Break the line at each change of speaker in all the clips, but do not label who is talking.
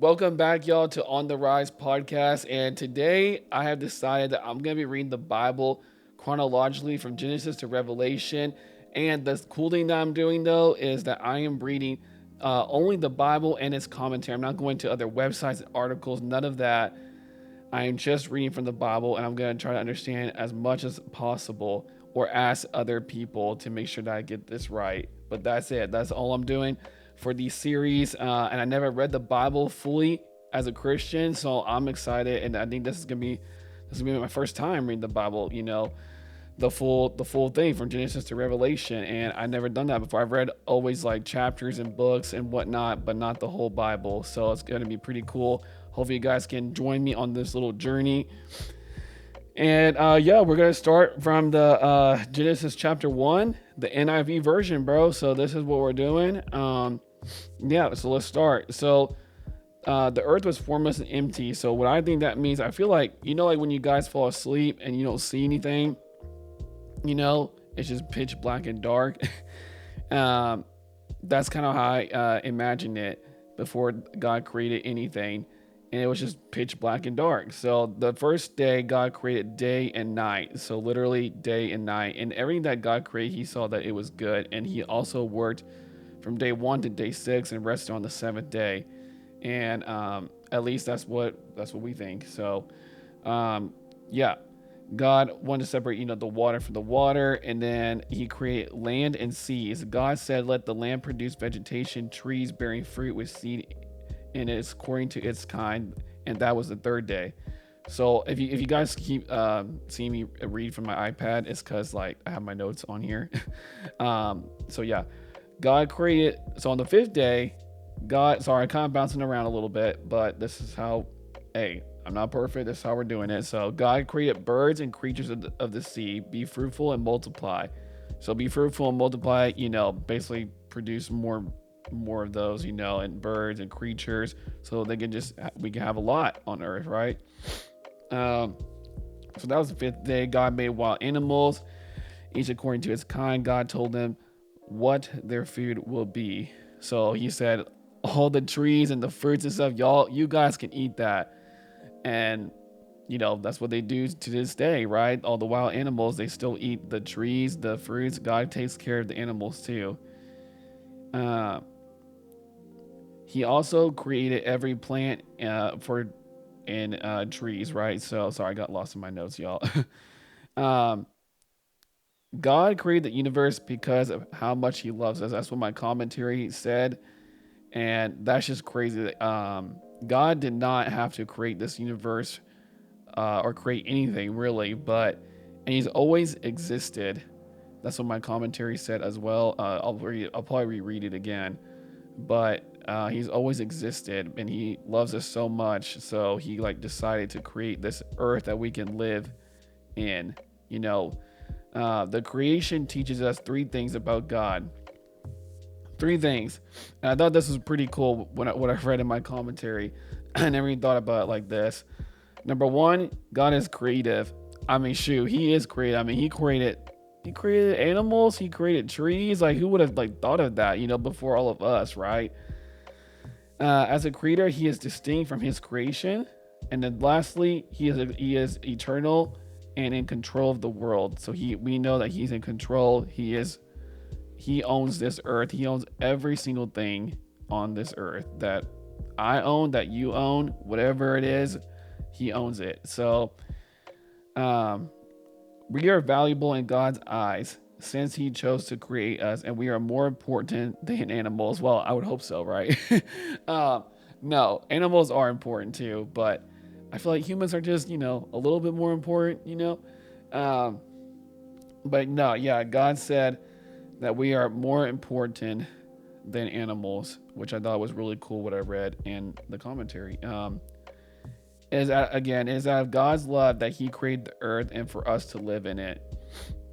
Welcome back, y'all, to On the Rise podcast. And today I have decided that I'm going to be reading the Bible chronologically from Genesis to Revelation. And the cool thing that I'm doing, though, is that I am reading only the Bible and its commentary. I'm not going to other websites, articles, none of that. I am just reading from the Bible, and I'm going to try to understand as much as possible or ask other people to make sure that I get this right. But that's it. That's all I'm doing for these series. And I never read the Bible fully as a Christian, so I'm excited, and I think this is gonna be my first time reading the Bible. The full thing from Genesis to Revelation, and I never done that before. I've read always like chapters and books and whatnot, but not the whole Bible. So it's gonna be pretty cool. Hopefully, you guys can join me on this little journey. And yeah, we're gonna start from the Genesis chapter 1, the NIV version, bro. So this is what we're doing. Yeah, so let's start. So the earth was formless and empty. So what I think that means, I feel like, like when you guys fall asleep and you don't see anything, it's just pitch black and dark. um, that's kind of how I imagined it before God created anything. And it was just pitch black and dark. So the first day, God created day and night. So literally day and night. And everything that God created, he saw that it was good. And he also worked from day 1 to day 6 and rested on the seventh day. And at least that's what we think. So yeah, God wanted to separate, the water from the water, and then he created land and seas. God said, let the land produce vegetation, trees bearing fruit with seed in it according to its kind. And that was the third day. So if you guys keep seeing me read from my iPad, it's because like I have my notes on here. So yeah, God created. So on the fifth day, sorry, I'm kind of bouncing around a little bit, but this is how, hey, I'm not perfect. This is how we're doing it. So God created birds and creatures of the sea. Be fruitful and multiply. So be fruitful and multiply, basically produce more of those, and birds and creatures, so we can have a lot on earth, right? So that was the fifth day. God made wild animals, each according to its kind. God told them what their food will be. So he said, all the trees and the fruits and stuff, you guys can eat that. And that's what they do to this day, right? All the wild animals, they still eat the trees, the fruits. God takes care of the animals too. He also created every plant in trees, right? So sorry, I got lost in my notes, y'all. um, God created the universe because of how much he loves us. That's what my commentary said. And that's just crazy. God did not have to create this universe or create anything really, and he's always existed. That's what my commentary said as well. I'll probably reread it again, but he's always existed, and he loves us so much. So he decided to create this earth that we can live in. The creation teaches us three things about God. Three things. And I thought this was pretty cool when I read in my commentary. I never even thought about it like this. Number one, God is creative. I mean, shoot, he is creative. I mean, he created animals, he created trees. Like, who would have thought of that, before all of us, right? As a creator, he is distinct from his creation. And then lastly, he is eternal and in control of the world. So we know that he's in control. He owns this earth. He owns every single thing on this earth that I own, that you own, whatever it is, he owns it. So we are valuable in God's eyes since he chose to create us, and we are more important than animals. Well, I would hope so, right? No, animals are important too, but I feel like humans are just, a little bit more important. But no, yeah, God said that we are more important than animals, which I thought was really cool what I read in the commentary. Is out of God's love that he created the earth and for us to live in it.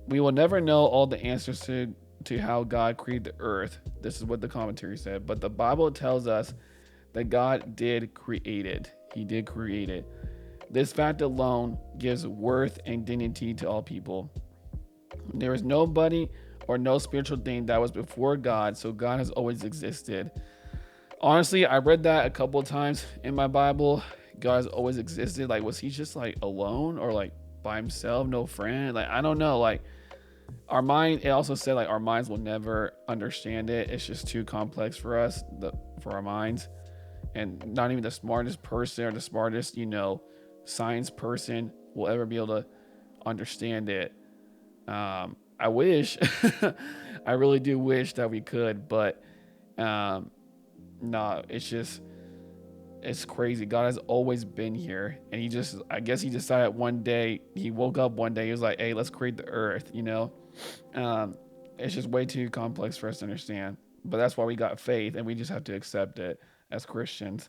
We will never know all the answers to how God created the earth. This is what the commentary said. But the Bible tells us that God did create it. He did create it. This fact alone gives worth and dignity to all people. There is nobody or no spiritual thing that was before God, so God has always existed. Honestly, I read that a couple of times in my Bible. God has always existed. Like, was he just like alone or like by himself, no friend? Like, I don't know. Like, our mind. It also said like our minds will never understand it. It's just too complex for us, for our minds, and not even the smartest person or the smartest, science person will ever be able to understand it. I wish, I really do wish that we could, but um, no, it's crazy. God has always been here, and I guess he decided one day, he woke up one day, he was like, "Hey, let's create the earth." Um, it's just way too complex for us to understand. But that's why we got faith, and we just have to accept it as Christians.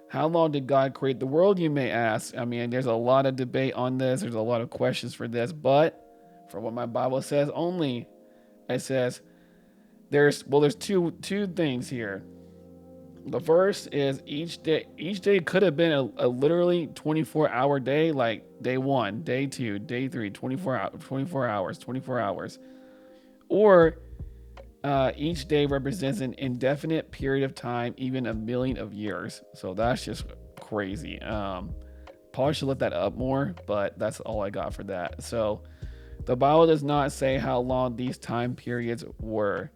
How long did God create the world, you may ask? I mean, there's a lot of debate on this. There's a lot of questions for this, but for what my Bible says only, it says there's two things here. The first is each day could have been a literally 24-hour day, like day 1, day 2, day 3, 24 hours, 24 hours. Or each day represents an indefinite period of time, even a million of years. So that's just crazy. Probably should look that up more, but that's all I got for that. So the Bible does not say how long these time periods were.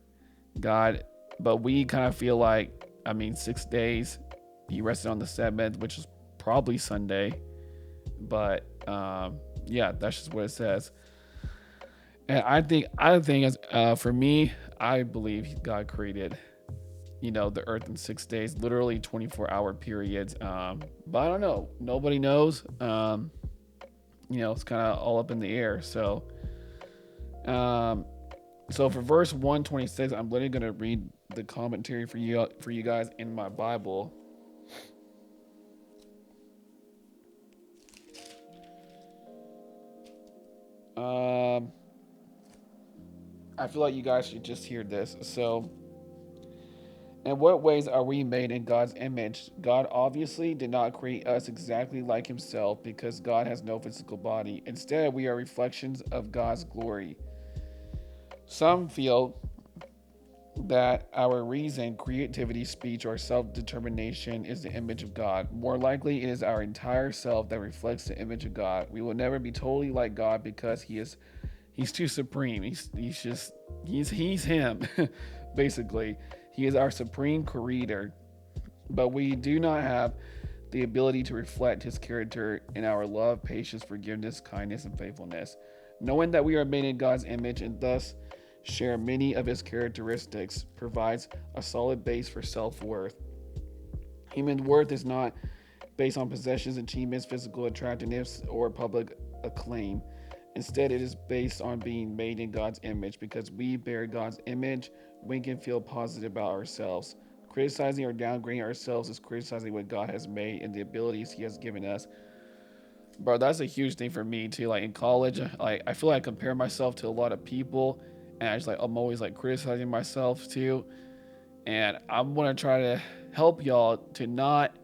God, but we kind of feel like, I mean, 6 days. He rested on the seventh, which is probably Sunday. But yeah, that's just what it says. And I think as for me, I believe God created, the earth in 6 days, literally 24-hour periods. But I don't know. Nobody knows. It's kind of all up in the air. Um, so for verse 126, I'm literally gonna read the commentary for you guys in my Bible. Um, I feel like you guys should just hear this. So, in what ways are we made in God's image? God obviously did not create us exactly like himself because God has no physical body. Instead, we are reflections of God's glory. Some feel that our reason, creativity, speech, or self determination is the image of God. More likely, it is our entire self that reflects the image of God. We will never be totally like God because he's too supreme. He's him, basically. He is our supreme creator, but we do not have the ability to reflect his character in our love, patience, forgiveness, kindness, and faithfulness. Knowing that we are made in God's image and thus share many of his characteristics provides a solid base for self-worth. Human worth is not based on possessions, achievements, physical attractiveness, or public acclaim. Instead, it is based on being made in God's image. Because we bear God's image, we can feel positive about ourselves. Criticizing or downgrading ourselves is criticizing what God has made and the abilities he has given us. Bro, that's a huge thing for me too. Like in college, like I feel like I compare myself to a lot of people, and I'm always like criticizing myself too. And I'm gonna try to help y'all to not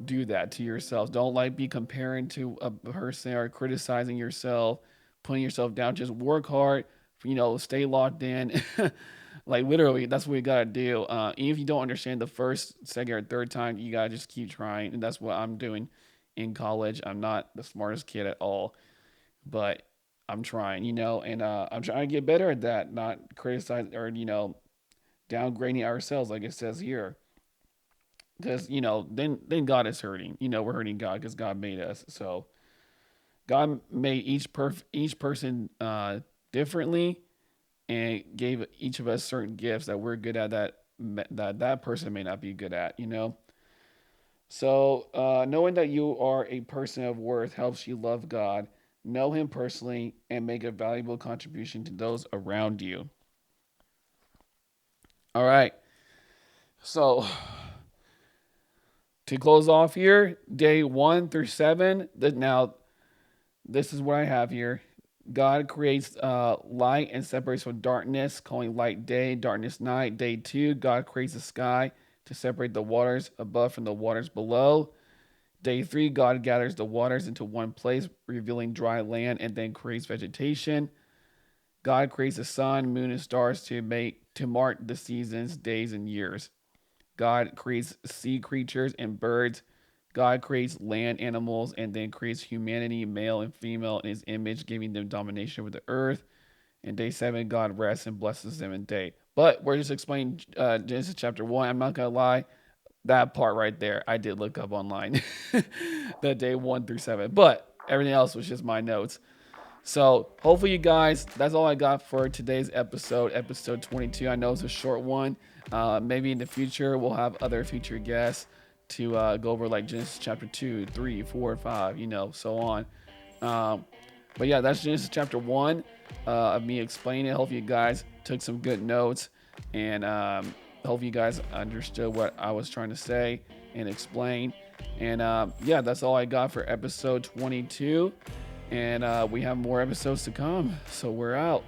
do that to yourselves. Don't like be comparing to a person or criticizing yourself, putting yourself down. Just work hard, stay locked in. Like literally, that's what you gotta do. Even if you don't understand the first, second, or third time, you gotta just keep trying, and that's what I'm doing in college. I'm not the smartest kid at all, but I'm trying, and I'm trying to get better at that, not criticize or downgrading ourselves like it says here. Because then God is hurting. We're hurting God because God made us. So God made each person differently and gave each of us certain gifts that we're good at that person may not be good at. So knowing that you are a person of worth helps you love God, know Him personally, and make a valuable contribution to those around you. All right. So to close off here, day 1 through 7. Now, this is what I have here. God creates light and separates from darkness, calling light day, darkness night. Day 2, God creates the sky to separate the waters above from the waters below. Day 3, God gathers the waters into one place, revealing dry land, and then creates vegetation. God creates the sun, moon, and stars to mark the seasons, days, and years. God creates sea creatures and birds. God creates land animals and then creates humanity, male and female, in his image, giving them domination over the earth. And day 7, God rests and blesses them in day. But we're just explaining Genesis chapter 1. I'm not going to lie, that part right there, I did look up online, the day 1 through 7. But everything else was just my notes. So hopefully you guys, that's all I got for today's episode 22. I know it's a short one. Maybe in the future we'll have other future guests to go over like Genesis chapter 2, 3, 4, 5, so on. Um, but yeah, that's Genesis chapter 1 of me explaining it. Hopefully you guys took some good notes, and hopefully you guys understood what I was trying to say and explain. And yeah, that's all I got for episode 22. And we have more episodes to come. So we're out.